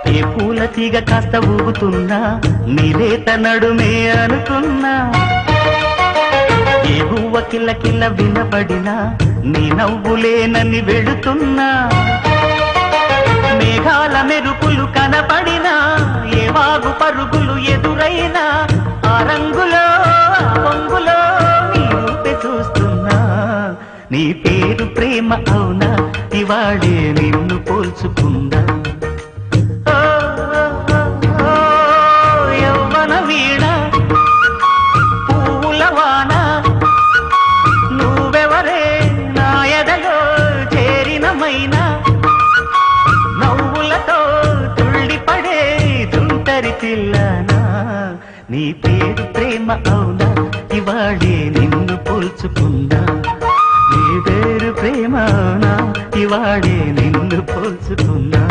ఏ పూల తీగ కాస్త ఊగుతున్నా నీలేత నడుమే అనుకున్నా ఏ గువ్వ కిల్ల కిల్ల వినపడినా నీ నవ్వులేనని వెళుతున్నా మేఘాల మెరుపులు కనపడినా ఏ వాగు పరుగులు ఎదురైనా ఆ రంగులో పొంగులో నీ రూపే చూస్తున్నా నీ పేరు ప్రేమ అవునా ఇవాడే నిన్ను పోల్చుకుందా యవ్వన వీణ పూల వాన నువ్వెవరే నా ఎదలో చేరినమైనా నవ్వులతో తుళ్ళిపడే తుంటరి పిల్లనా నీ పేరు ప్రేమ అవునా ఇవాడే నిన్ను పోల్చుకుందా నీ పేరు ప్రేమ అవునా ఇవాడే నిన్ను పోల్చుకుందా